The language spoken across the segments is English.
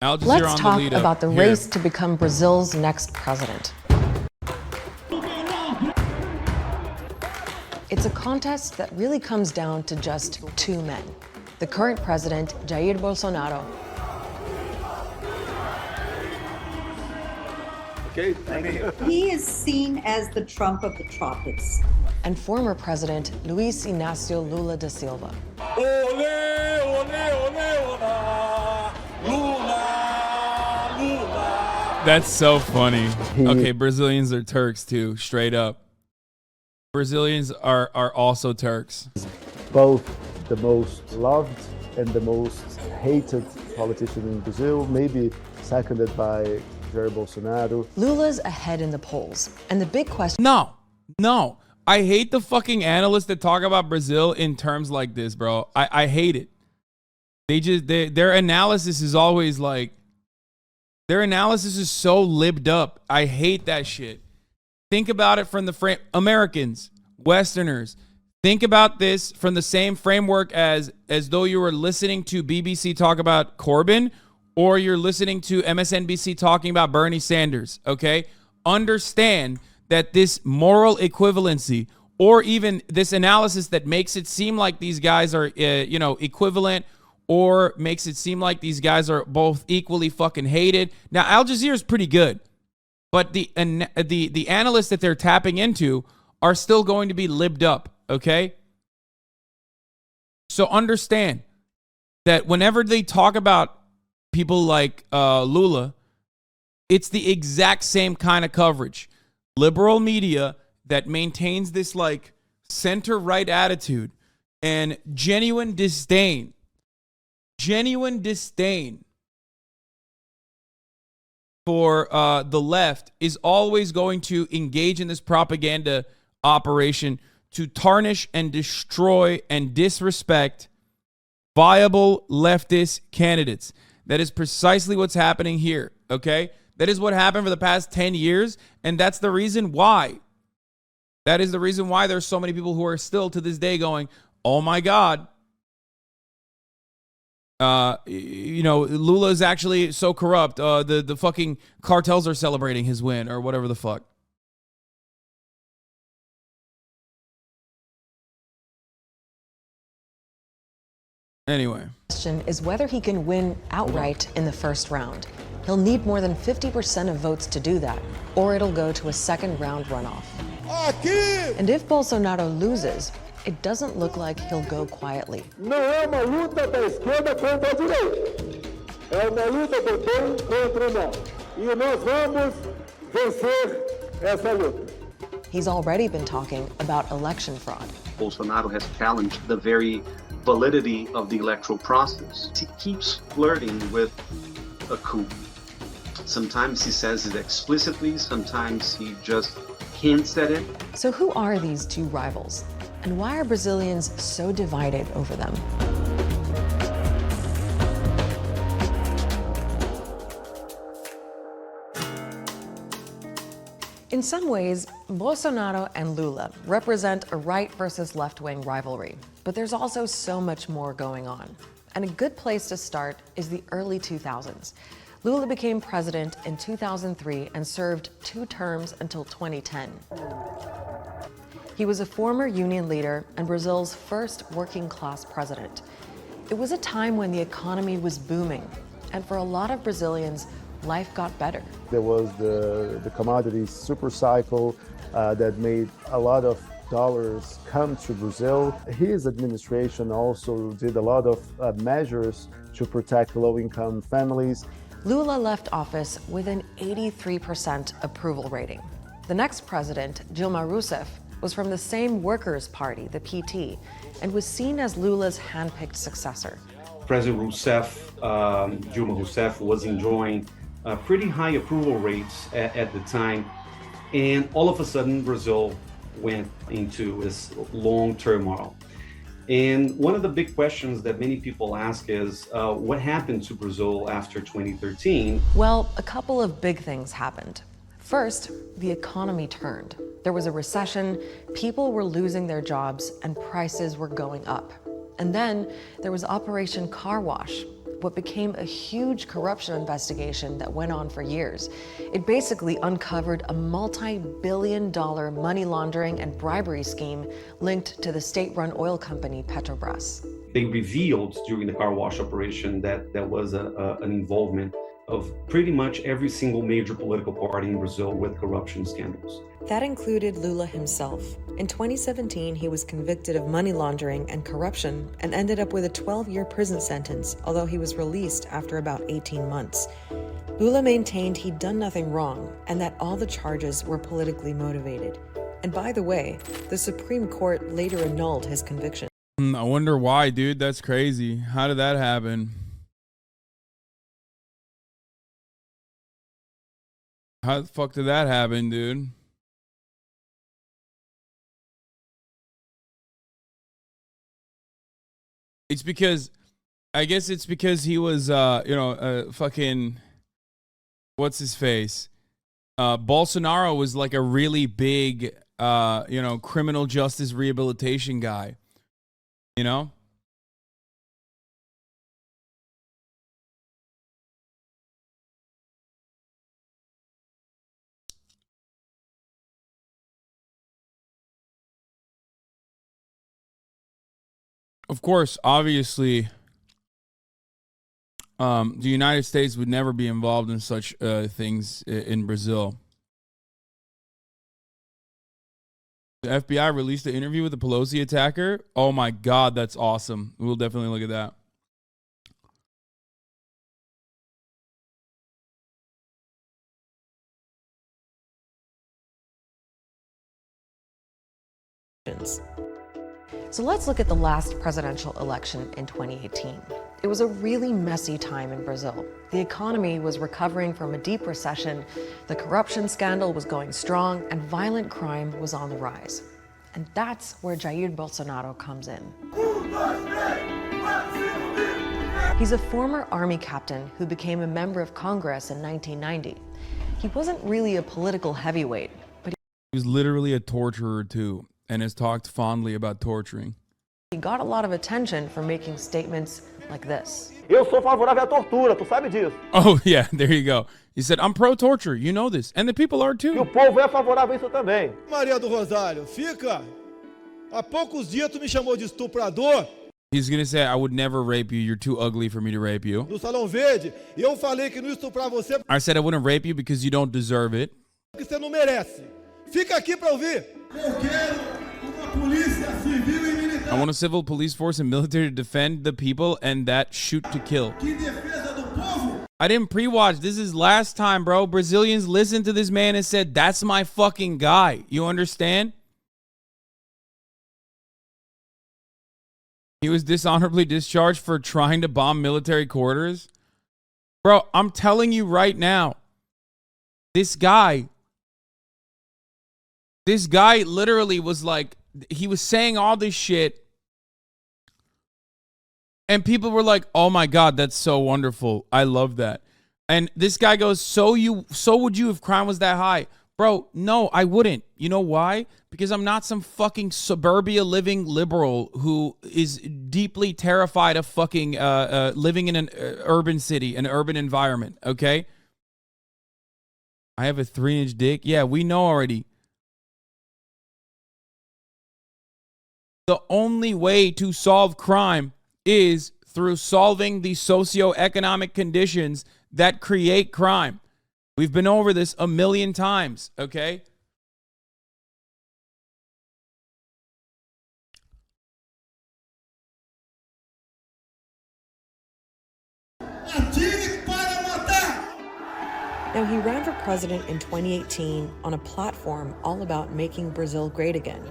Al Jazeera Let's on the talk lead up. about the Here. race to become Brazil's next president. It's a contest that really comes down to just two men. The current president, Jair Bolsonaro, He is seen as the Trump of the tropics. and former president Luiz Inácio Lula da Silva. That's so funny. Okay, Brazilians are Turks too, straight up. Brazilians are also Turks. Both the most loved and the most hated politician in Brazil, maybe seconded by Jair Bolsonaro. Lula's ahead in the polls, and the big question No. I hate the fucking analysts that talk about Brazil in terms like this, bro. I hate it. Their analysis is always like, their analysis is so libbed up. I hate that shit. Think about it from the frame, Americans, Westerners. Think about this from the same framework as though you were listening to BBC talk about Corbyn, or you're listening to MSNBC talking about Bernie Sanders, okay? Understand that this moral equivalency, or even this analysis that makes it seem like these guys are, equivalent, or makes it seem like these guys are both equally fucking hated. Now, Al Jazeera is pretty good, but the analysts that they're tapping into are still going to be libbed up, okay? So understand that whenever they talk about people like Lula, it's the exact same kind of coverage. Liberal media that maintains this like center-right attitude and genuine disdain for the left is always going to engage in this propaganda operation to tarnish and destroy and disrespect viable leftist candidates. That is precisely what's happening here, okay? That is what happened for the past 10 years, and that's the reason why. That is the reason why there's so many people who are still to this day going, oh my God, Lula is actually so corrupt. The fucking cartels are celebrating his win or whatever the fuck. Anyway. The question is whether he can win outright in the first round. He'll need more than 50% of votes to do that, or it'll go to a second round runoff. And if Bolsonaro loses, it doesn't look like he'll go quietly. Não é uma luta da esquerda contra a direita. É uma luta do bem contra o mal. E nós vamos vencer essa luta. He's already been talking about election fraud. Bolsonaro has challenged the very validity of the electoral process. He keeps flirting with a coup. Sometimes he says it explicitly, sometimes he just hints at it. So who are these two rivals? And why are Brazilians so divided over them? In some ways, Bolsonaro and Lula represent a right versus left-wing rivalry, but there's also so much more going on. And a good place to start is the early 2000s. Lula became president in 2003 and served 2 terms until 2010. He was a former union leader and Brazil's first working-class president. It was a time when the economy was booming, and for a lot of Brazilians, life got better. There was the commodities super cycle that made a lot of dollars come to Brazil. His administration also did a lot of measures to protect low-income families. Lula left office with an 83% approval rating. The next president, Dilma Rousseff, was from the same workers' party, the PT, and was seen as Lula's handpicked successor. President Rousseff, Dilma Rousseff, was enjoying pretty high approval rates at the time, and all of a sudden Brazil went into this long turmoil. And one of the big questions that many people ask is, what happened to Brazil after 2013? Well, a couple of big things happened. First, the economy turned. There was a recession, people were losing their jobs, and prices were going up. And then there was Operation Car Wash. what became a huge corruption investigation that went on for years. It basically uncovered a multi-billion-dollar money laundering and bribery scheme linked to the state-run oil company Petrobras. They revealed during the car wash operation that there was an involvement of pretty much every single major political party in Brazil with corruption scandals. That included Lula himself. In 2017, he was convicted of money laundering and corruption and ended up with a 12-year prison sentence, although he was released after about 18 months. Lula maintained he'd done nothing wrong and that all the charges were politically motivated. And by the way, the Supreme Court later annulled his conviction. I wonder why, dude. That's crazy. How did that happen? How the fuck did that happen, dude? It's because, I guess it's because he was, fucking, what's his face? Bolsonaro was like a really big, criminal justice rehabilitation guy, you know? Of course, obviously, the United States would never be involved in such things in Brazil. The FBI released an interview with the Pelosi attacker. Oh my God, that's awesome. We'll definitely look at that. So let's look at the last presidential election in 2018. It was a really messy time in Brazil. The economy was recovering from a deep recession, the corruption scandal was going strong, and violent crime was on the rise. And that's where Jair Bolsonaro comes in. He's a former army captain who became a member of Congress in 1990. He wasn't really a political heavyweight, but he was literally a torturer too, and has talked fondly about torturing. He got a lot of attention for making statements like this. Eu sou favorável à tortura, tu sabe disso. Oh yeah, there you go. He said, I'm pro-torture, you know this. And the people are E too. o povo é favorável a isso também. Maria do Rosário, fica. Há poucos dias tu me chamou de estuprador. He's going to say, I would never rape you. You're too ugly for me to rape you. No Salão Verde, e eu falei que não ia estuprar você I said I wouldn't rape you because you don't deserve it. porque você não merece. Fica aqui para ouvir. Eu quero uma polícia civil e militar. I want a civil police force and military to defend the people and that shoot to kill. Que defesa do povo. I didn't pre-watch. This is last time, bro. Brazilians listened to this man and said, that's my fucking guy. You understand? He was dishonorably discharged for trying to bomb military quarters. Bro, I'm telling you right now, this guy literally was like, he was saying all this shit. And people were like, oh my God, that's so wonderful. I love that. And this guy goes, so would you if crime was that high? Bro, no, I wouldn't. You know why? Because I'm not some fucking suburbia living liberal who is deeply terrified of fucking living in an urban city, an urban environment, okay? I have a 3-inch dick. Yeah, we know already. The only way to solve crime is through solving the socioeconomic conditions that create crime. We've been over this a million times, okay? Now, he ran for president in 2018 on a platform all about making Brazil great again.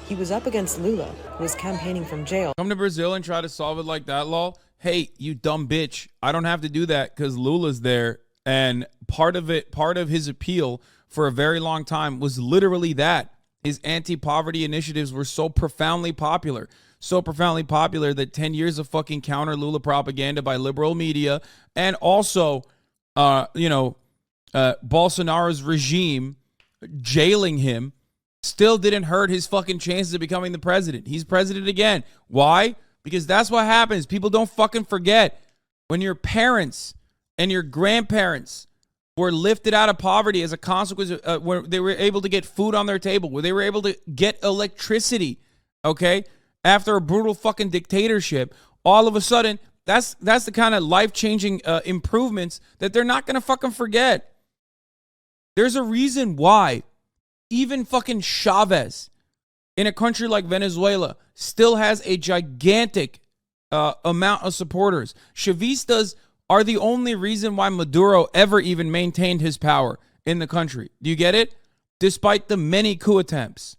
He was up against Lula, who was campaigning from jail. Come to Brazil and try to solve it like that, lol. Hey, you dumb bitch. I don't have to do that because Lula's there. And part of his appeal for a very long time was literally that. His anti-poverty initiatives were so profoundly popular that 10 years of fucking counter Lula propaganda by liberal media and also, Bolsonaro's regime jailing him still didn't hurt his fucking chances of becoming the president. He's president again. Why? Because that's what happens. People don't fucking forget. When your parents and your grandparents were lifted out of poverty as a consequence of where they were able to get food on their table, where they were able to get electricity, okay, after a brutal fucking dictatorship, all of a sudden, that's the kind of life-changing improvements that they're not going to fucking forget. There's a reason why even fucking Chavez in a country like Venezuela still has a gigantic amount of supporters. Chavistas are the only reason why Maduro ever even maintained his power in the country. Do you get it? Despite the many coup attempts.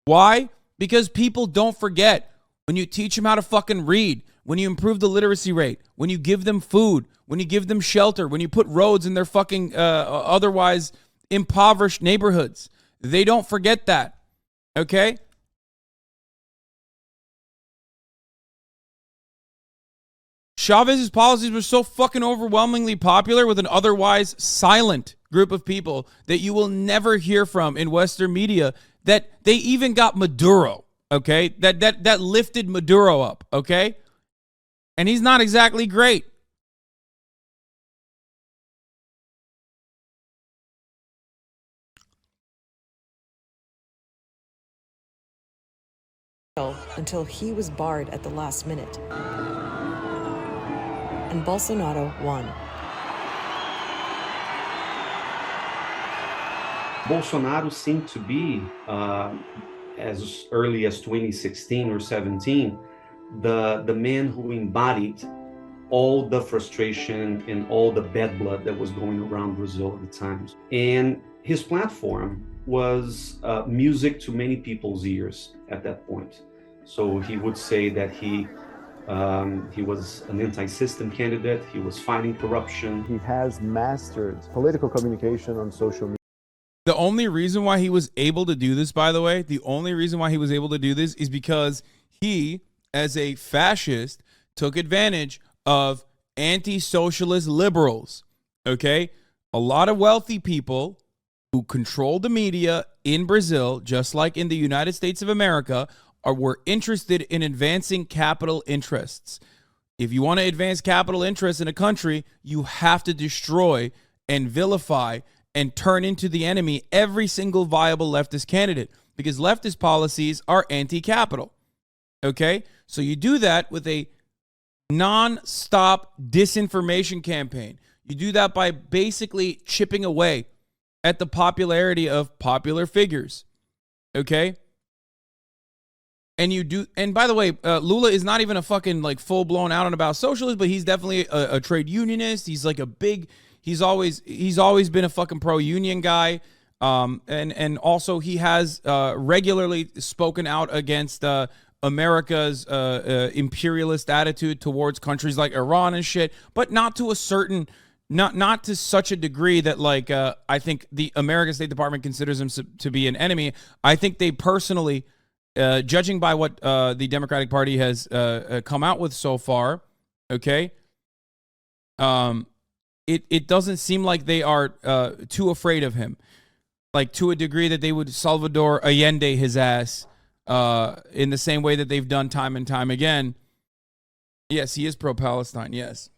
Why? Because people don't forget. When you teach them how to fucking read, when you improve the literacy rate, when you give them food, when you give them shelter, when you put roads in their fucking otherwise impoverished neighborhoods, they don't forget that. Okay? Chavez's policies were so fucking overwhelmingly popular with an otherwise silent group of people that you will never hear from in Western media that they even got Maduro, okay? That lifted Maduro up, okay? And he's not exactly great. Until he was barred at the last minute. And Bolsonaro won. Bolsonaro seemed to be, as early as 2016 or 17, the man who embodied all the frustration and all the bad blood that was going around Brazil at the time. And his platform was music to many people's ears at that point. So he would say that he was an anti-system candidate. He was fighting corruption. He has mastered political communication on social media. The only reason why he was able to do this, by the way, the only reason why he was able to do this is because he, as a fascist, took advantage of anti-socialist liberals, okay? A lot of wealthy people who control the media in Brazil, just like in the United States of America, were interested in advancing capital interests. If you want to advance capital interests in a country, you have to destroy and vilify and turn into the enemy every single viable leftist candidate, because leftist policies are anti-capital. Okay? So you do that with a non-stop disinformation campaign. You do that by basically chipping away at the popularity of popular figures. Okay? And by the way, Lula is not even a fucking like full-blown out and about socialist, but he's definitely a trade unionist. He's like he's always been a fucking pro-union guy. And also he has regularly spoken out against America's imperialist attitude towards countries like Iran and shit, but not to a certain, not to such a degree that like I think the American State Department considers him to be an enemy. I think they personally, judging by what the Democratic Party has come out with so far, okay, it doesn't seem like they are too afraid of him, like to a degree that they would Salvador Allende his ass in the same way that they've done time and time again. Yes, he is pro-Palestine, yes.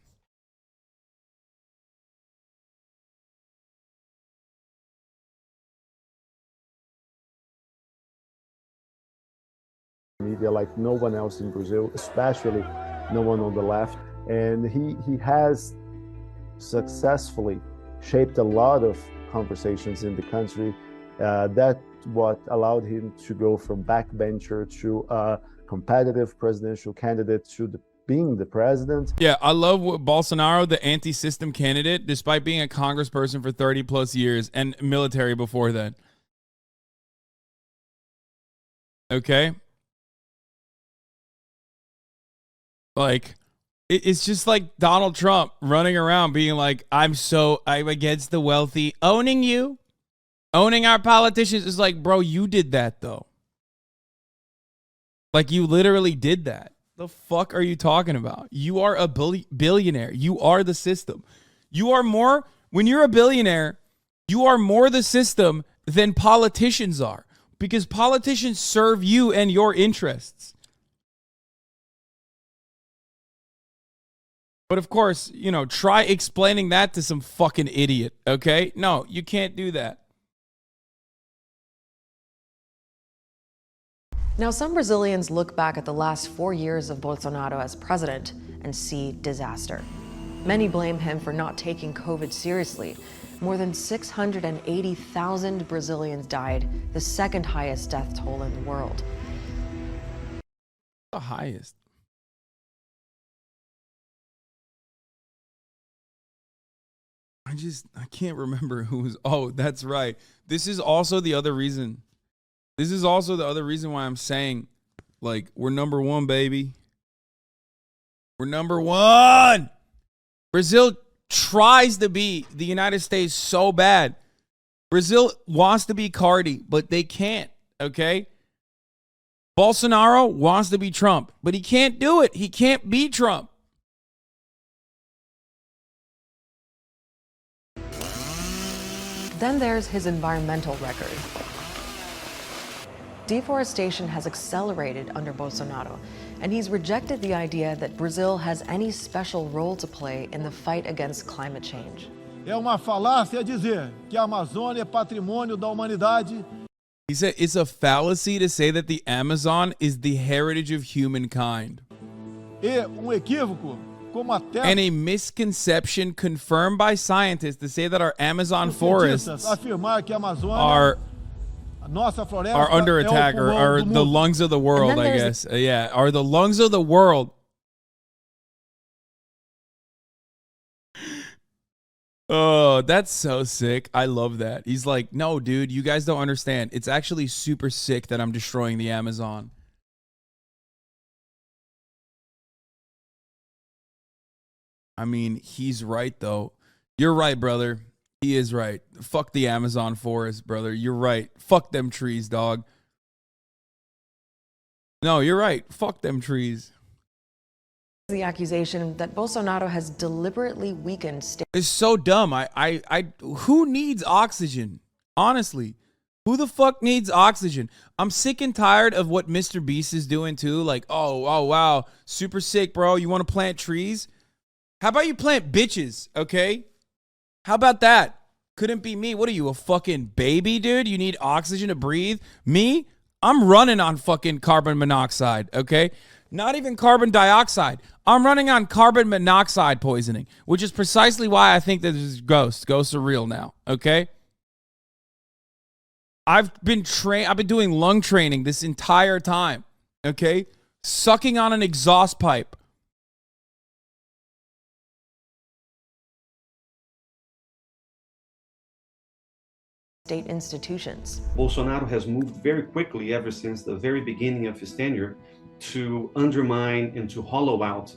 Media like no one else in Brazil, especially no one on the left. And he has successfully shaped a lot of conversations in the country. That's what allowed him to go from backbencher to a competitive presidential candidate to being the president. Yeah, I love Bolsonaro, the anti-system candidate, despite being a congressperson for 30 plus years and military before that. Okay? Like, it's just like Donald Trump running around being like, I'm against the wealthy. Owning you, owning our politicians is like, bro, you did that though. Like, you literally did that. The fuck are you talking about? You are a billionaire. You are the system. You are more, when you're a billionaire, you are more the system than politicians are, because politicians serve you and your interests. But of course, you know, try explaining that to some fucking idiot, okay? No, you can't do that. Now, some Brazilians look back at the last 4 years of Bolsonaro as president and see disaster. Many blame him for not taking COVID seriously. More than 680,000 Brazilians died, the second highest death toll in the world. The highest. I can't remember who was. Oh, that's right. This is also the other reason. This is also the other reason why I'm saying, like, we're number one, baby. We're number one. Brazil tries to be the United States so bad. Brazil wants to be Cardi, but they can't, okay? Bolsonaro wants to be Trump, but he can't do it. He can't be Trump. Then there's his environmental record. Deforestation has accelerated under Bolsonaro, and he's rejected the idea that Brazil has any special role to play in the fight against climate change. É uma falácia dizer que a Amazônia é patrimônio da humanidade. He said it's a fallacy to say that the Amazon is the heritage of humankind. E equívoco, como a terra. And a misconception confirmed by scientists to say that our Amazon forests afirmar que a Amazônia are nossa floresta are under é o attack or pulmão are do the mundo. lungs of the world, And I then guess. Yeah, are the lungs of the world. Oh, that's so sick. I love that. He's like, no, dude, you guys don't understand. It's actually super sick that I'm destroying the Amazon. I mean, he's right, though. You're right, brother. He is right. Fuck the Amazon forest, brother. You're right. Fuck them trees, dog. No, you're right. Fuck them trees. The accusation that Bolsonaro has deliberately weakened state. It's so dumb. Who needs oxygen? Honestly, who the fuck needs oxygen? I'm sick and tired of what Mr. Beast is doing too. Like, oh, wow, super sick, bro. You want to plant trees? How about you plant bitches, okay? How about that? Couldn't be me. What are you, a fucking baby, dude? You need oxygen to breathe? Me? I'm running on fucking carbon monoxide, okay? Not even carbon dioxide. I'm running on carbon monoxide poisoning, which is precisely why I think that this is ghosts. Ghosts are real now, okay? I've been doing lung training this entire time, okay? Sucking on an exhaust pipe. State institutions. Bolsonaro has moved very quickly ever since the very beginning of his tenure to undermine and to hollow out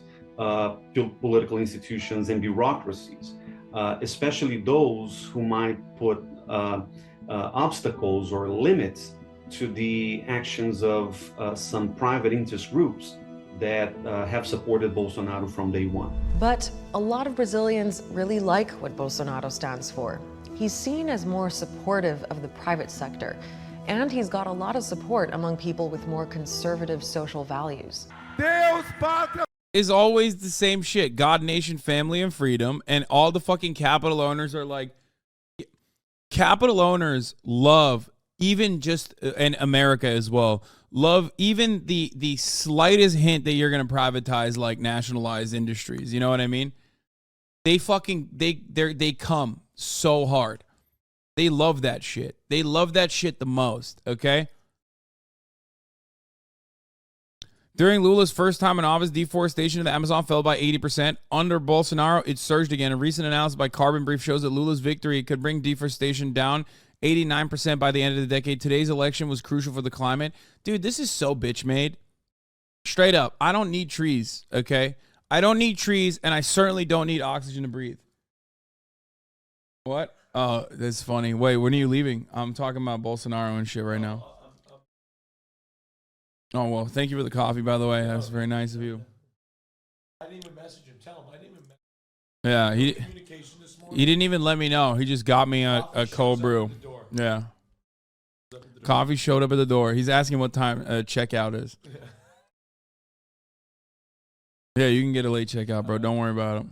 political institutions and bureaucracies, especially those who might put obstacles or limits to the actions of some private interest groups that have supported Bolsonaro from day one. But a lot of Brazilians really like what Bolsonaro stands for. He's seen as more supportive of the private sector, and he's got a lot of support among people with more conservative social values. Deus, pátria. Is always the same shit. God, nation, family, and freedom. And all the fucking capital owners are like, capital owners love, even just, and America as well, love even the slightest hint that you're going to privatize, like nationalize industries. You know what I mean? They come so hard. They love that shit. They love that shit the most, okay? During Lula's first time in office, deforestation of the Amazon fell by 80%. Under Bolsonaro, it surged again. A recent analysis by Carbon Brief shows that Lula's victory could bring deforestation down 89% by the end of the decade. Today's election was crucial for the climate. Dude, this is so bitch made. Straight up, I don't need trees, okay? I don't need trees, and I certainly don't need oxygen to breathe. What? Oh, that's funny. Wait, when are you leaving? I'm talking about Bolsonaro and shit right now. Oh, well, thank you for the coffee, by the way. That's very nice of you. I didn't even message him. Tell him I didn't even message Yeah, communication this morning. he didn't even let me know. He just got me a cold brew. Yeah. Coffee showed up at the door. He's asking what time checkout is. Yeah, you can get a late checkout, bro. Don't worry about it.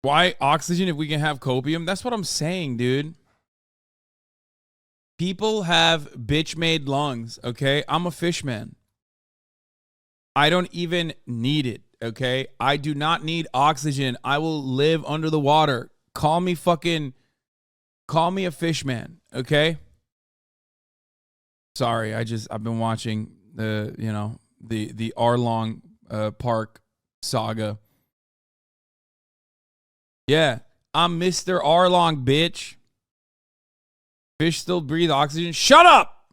Why oxygen if we can have copium? That's what I'm saying, dude. People have bitch-made lungs, okay? I'm a fish man. I don't even need it, okay? I do not need oxygen. I will live under the water. Call me a fish man, okay? Sorry, I've been watching the Arlong Park saga. Yeah, I'm Mr. Arlong, bitch. Fish still breathe oxygen. Shut up!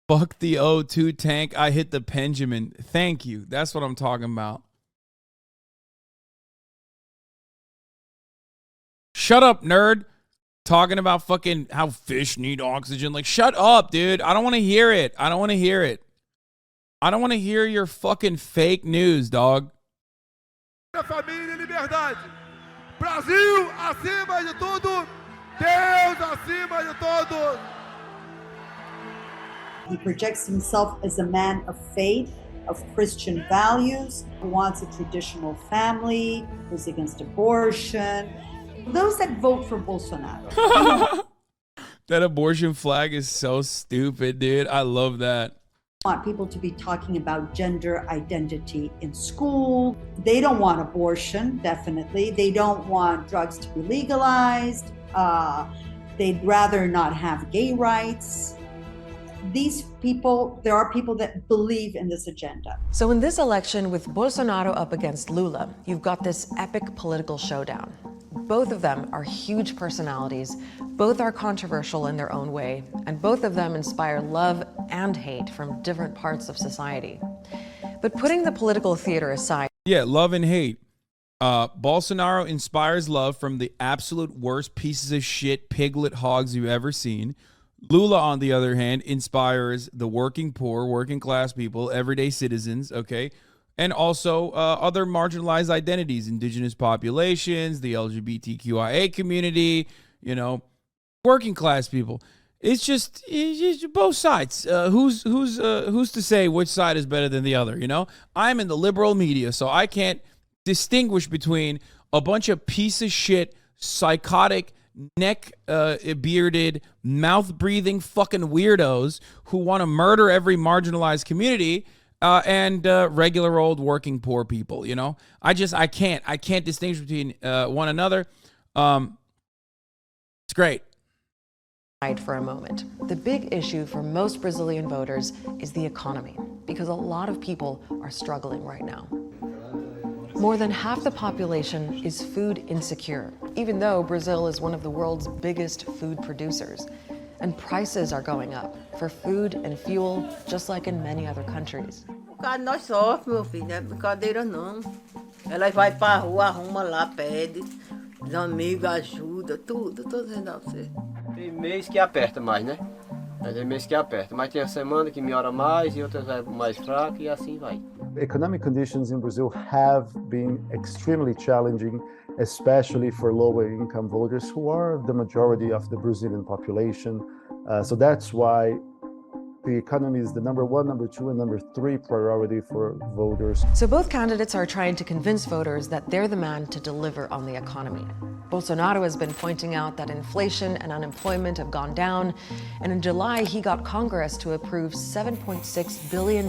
Fuck the O2 tank. I hit the Benjamin. Thank you. That's what I'm talking about. Shut up, nerd. Talking about fucking how fish need oxygen. Like, shut up, dude. I don't want to hear it. I don't want to hear it. I don't want to hear your fucking fake news, dog. Família e liberdade. Brasil acima de tudo. Deus acima de todos. He projects himself as a man of faith, of Christian values, who wants a traditional family, who's against abortion. Those that vote for Bolsonaro. That abortion flag is so stupid, dude. I love that. Want people to be talking about gender identity in school. They don't want abortion, definitely. They don't want drugs to be legalized. They'd rather not have gay rights. These people, there are people that believe in this agenda. So in this election, with Bolsonaro up against Lula, you've got this epic political showdown. Both of them are huge personalities, both are controversial in their own way, and both of them inspire love and hate from different parts of society. But putting the political theater aside... Yeah, love and hate. Bolsonaro inspires love from the absolute worst pieces of shit piglet hogs you've ever seen. Lula, on the other hand, inspires the working poor, working class people, everyday citizens, okay? And also other marginalized identities, indigenous populations, the LGBTQIA community, working class people. It's just both sides. Who's to say which side is better than the other? I'm in the liberal media, so I can't distinguish between a bunch of piece of shit, psychotic, neck bearded, mouth breathing fucking weirdos who want to murder every marginalized community. And regular old working poor people, I can't distinguish between one another. It's great. For a moment, the big issue for most Brazilian voters is the economy, because a lot of people are struggling right now. More than half the population is food insecure, even though Brazil is one of the world's biggest food producers. And prices are going up for food and fuel, just like in many other countries. Nós sofremos, meu filho, não é brincadeira não. Ela vai pra rua, arruma lá, pede, os amigos ajuda, tudo, tô dizendo a você. Tem mês que aperta mais, né? Tem mês que aperta, mas tem a semana que melhora mais e outras é mais fraca e assim vai. Economic conditions in Brazil have been extremely challenging, especially for lower income voters who are the majority of the Brazilian population. So that's why the economy is the number one, number two, and number three priority for voters. So both candidates are trying to convince voters that they're the man to deliver on the economy. Bolsonaro has been pointing out that inflation and unemployment have gone down, and in July he got Congress to approve $7.6 billion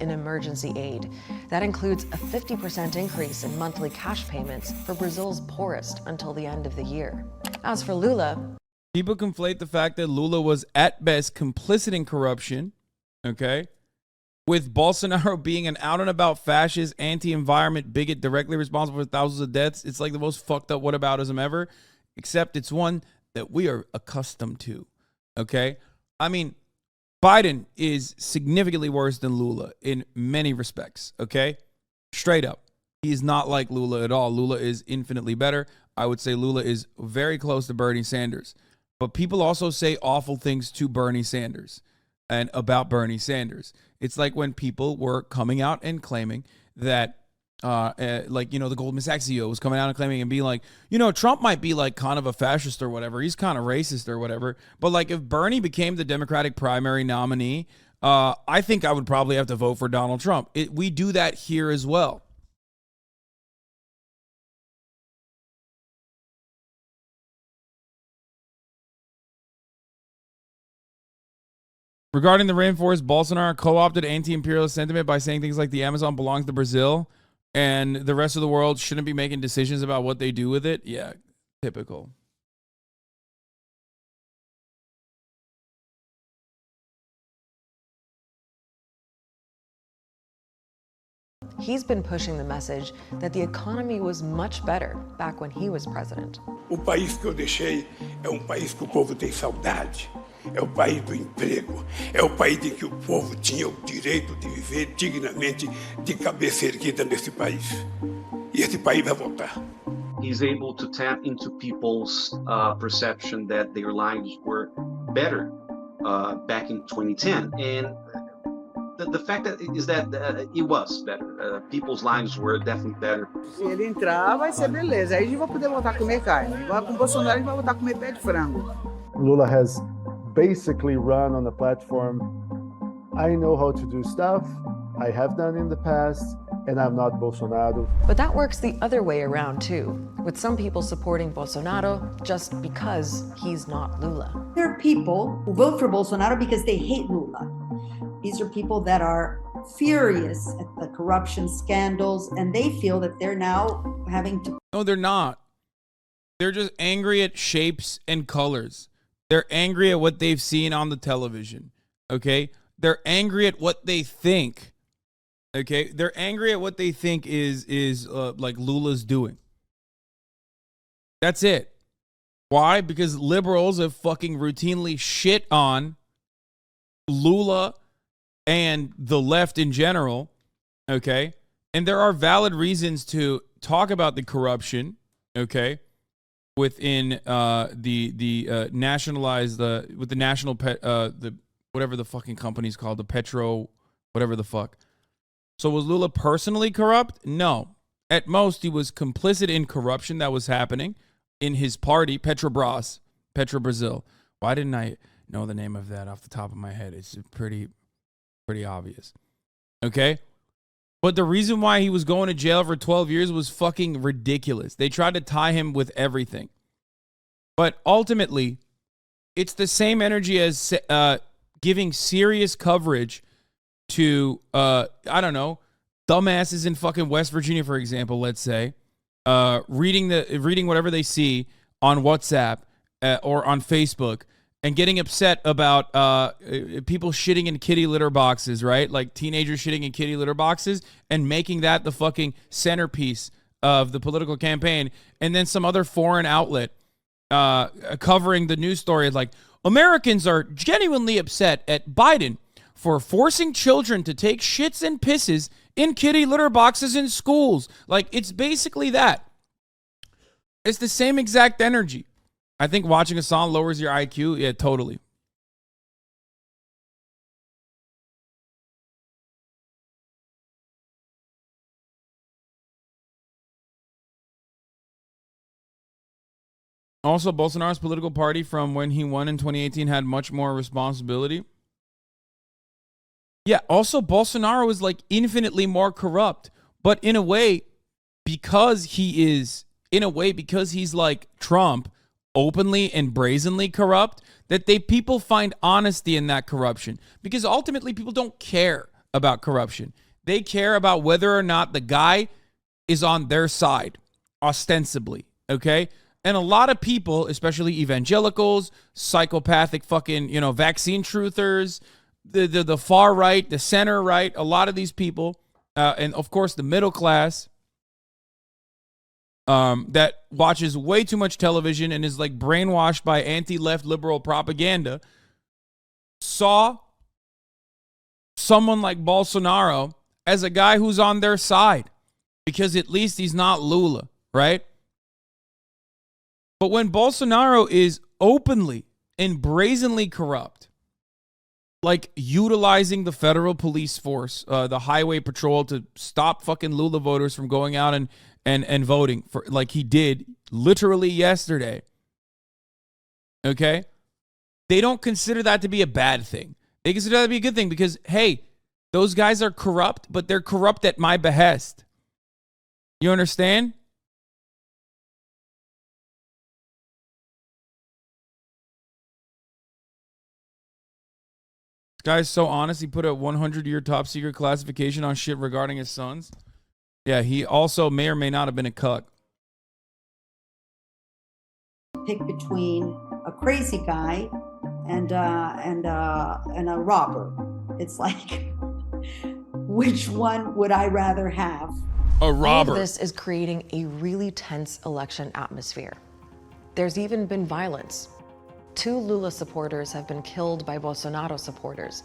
in emergency aid. That includes a 50% increase in monthly cash payments for Brazil's poorest until the end of the year. As for Lula, people conflate the fact that Lula was at best complicit in corruption, okay, with Bolsonaro being an out and about fascist, anti-environment bigot directly responsible for thousands of deaths. It's like the most fucked up whataboutism ever, except it's one that we are accustomed to, okay? I mean, Biden is significantly worse than Lula in many respects, okay? Straight up. He is not like Lula at all. Lula is infinitely better. I would say Lula is very close to Bernie Sanders. But people also say awful things to Bernie Sanders and about Bernie Sanders. It's like when people were coming out and claiming that like, the Goldman Sachs CEO was coming out and claiming and being like, Trump might be like kind of a fascist or whatever. He's kind of racist or whatever. But like if Bernie became the Democratic primary nominee, I think I would probably have to vote for Donald Trump. We do that here as well. Regarding the rainforest, Bolsonaro co-opted anti-imperialist sentiment by saying things like the Amazon belongs to Brazil and the rest of the world shouldn't be making decisions about what they do with it. Yeah, typical. He's been pushing the message that the economy was much better back when he was president. O país que eu deixei é país que o povo tem saudade. É o país do emprego. É o país em que o povo tinha o direito de viver dignamente de cabeça erguida nesse país. E esse país vai voltar. He's able to tap into people's perception that their lives were better back in 2010. And the fact that is that it was better. People's lives were definitely better. Se ele entrar, vai ser beleza. Aí a gente vai poder voltar a comer carne. Agora com o Bolsonaro a gente vai voltar a comer pé de frango. Lula has basically run on the platform, I know how to do stuff, I have done in the past, and I'm not Bolsonaro. But that works the other way around too, with some people supporting Bolsonaro just because he's not Lula. There are people who vote for Bolsonaro because they hate Lula. These are people that are furious at the corruption scandals, and they feel that they're now having to... No, they're not. They're just angry at shapes and colors. They're angry at what they've seen on the television, okay? They're angry at what they think, okay? They're angry at what they think is like Lula's doing. That's it. Why? Because liberals have fucking routinely shit on Lula and the left in general, okay? And there are valid reasons to talk about the corruption, okay? Within the nationalized with the national the whatever the fucking company's called, the Petro whatever the fuck. So was Lula personally corrupt? No. At most he was complicit in corruption that was happening in his party, Petrobras, Brazil. Why didn't I know the name of that off the top of my head? It's pretty obvious. Okay? But the reason why he was going to jail for 12 years was fucking ridiculous. They tried to tie him with everything. But ultimately, it's the same energy as giving serious coverage to, I don't know, dumbasses in fucking West Virginia, for example, let's say, reading whatever they see on WhatsApp or on Facebook, and getting upset about people shitting in kitty litter boxes, right? Like teenagers shitting in kitty litter boxes, and making that the fucking centerpiece of the political campaign. And then some other foreign outlet covering the news story like, Americans are genuinely upset at Biden for forcing children to take shits and pisses in kitty litter boxes in schools. Like, it's basically that. It's the same exact energy. I think watching Hassan lowers your IQ. Yeah, totally. Also, Bolsonaro's political party from when he won in 2018 had much more responsibility. Yeah, also Bolsonaro is like infinitely more corrupt, but in a way, because he's like Trump, openly and brazenly corrupt, that people find honesty in that corruption, because ultimately people don't care about corruption. They care about whether or not the guy is on their side, ostensibly, okay? And a lot of people, especially evangelicals, psychopathic fucking, vaccine truthers, the far right, the center right, a lot of these people, and of course the middle class, that watches way too much television and is like brainwashed by anti-left liberal propaganda, saw someone like Bolsonaro as a guy who's on their side, because at least he's not Lula, right? But when Bolsonaro is openly and brazenly corrupt, like utilizing the federal police force, the highway patrol, to stop fucking Lula voters from going out and voting for, like he did literally yesterday. Okay? They don't consider that to be a bad thing. They consider that to be a good thing because, hey, those guys are corrupt, but they're corrupt at my behest. You understand? This guy's so honest, he put a 100-year top secret classification on shit regarding his sons. Yeah, he also may or may not have been a cuck. Pick between a crazy guy and a robber. It's like, which one would I rather have? A robber. All of this is creating a really tense election atmosphere. There's even been violence. 2 Lula supporters have been killed by Bolsonaro supporters,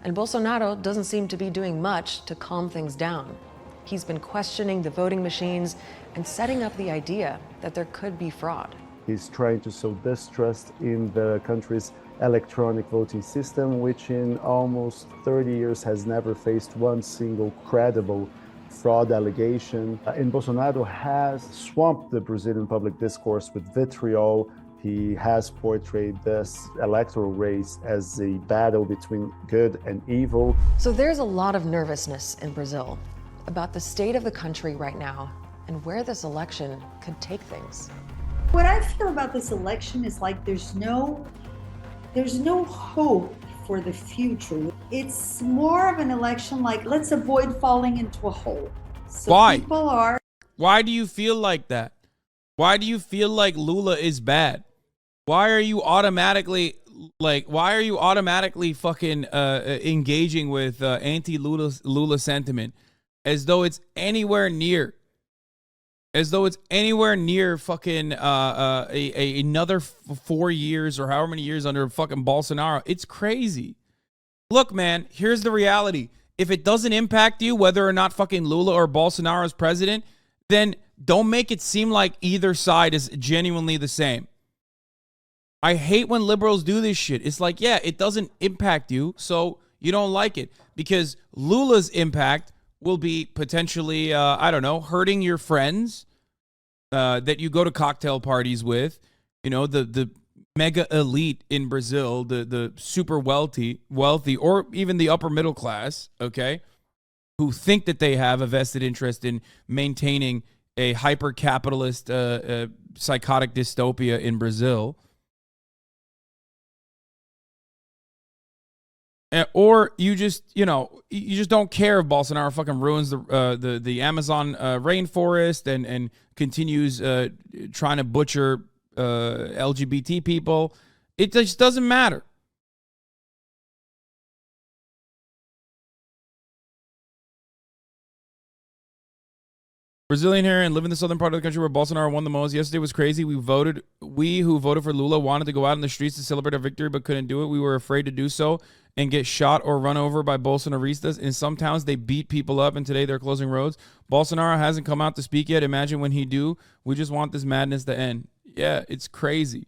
and Bolsonaro doesn't seem to be doing much to calm things down. He's been questioning the voting machines and setting up the idea that there could be fraud. He's trying to sow distrust in the country's electronic voting system, which in almost 30 years has never faced one single credible fraud allegation. And Bolsonaro has swamped the Brazilian public discourse with vitriol. He has portrayed this electoral race as a battle between good and evil. So there's a lot of nervousness in Brazil about the state of the country right now and where this election could take things. What I feel about this election is like there's no hope for the future. It's more of an election like, let's avoid falling into a hole. So Why? People are. Why do you feel like that? Why do you feel like Lula is bad? Why are you automatically fucking engaging with anti-Lula sentiment as though it's anywhere near fucking another 4 years or however many years under fucking Bolsonaro? It's crazy. Look, man, here's the reality. If it doesn't impact you, whether or not fucking Lula or Bolsonaro is president, then don't make it seem like either side is genuinely the same. I hate when liberals do this shit. It's like, yeah, it doesn't impact you, so you don't like it. Because Lula's impact will be potentially, hurting your friends that you go to cocktail parties with. You know, the mega elite in Brazil, the super wealthy, or even the upper middle class, okay, who think that they have a vested interest in maintaining a hyper-capitalist psychotic dystopia in Brazil. Or you just don't care if Bolsonaro fucking ruins the Amazon rainforest and continues trying to butcher LGBT people. It just doesn't matter. Brazilian here and live in the southern part of the country where Bolsonaro won the most. Yesterday was crazy. We who voted for Lula wanted to go out in the streets to celebrate our victory but couldn't do it. We were afraid to do so and get shot or run over by Bolsonaristas. In some towns, they beat people up, and today they're closing roads. Bolsonaro hasn't come out to speak yet. Imagine when he do. We just want this madness to end. Yeah, it's crazy.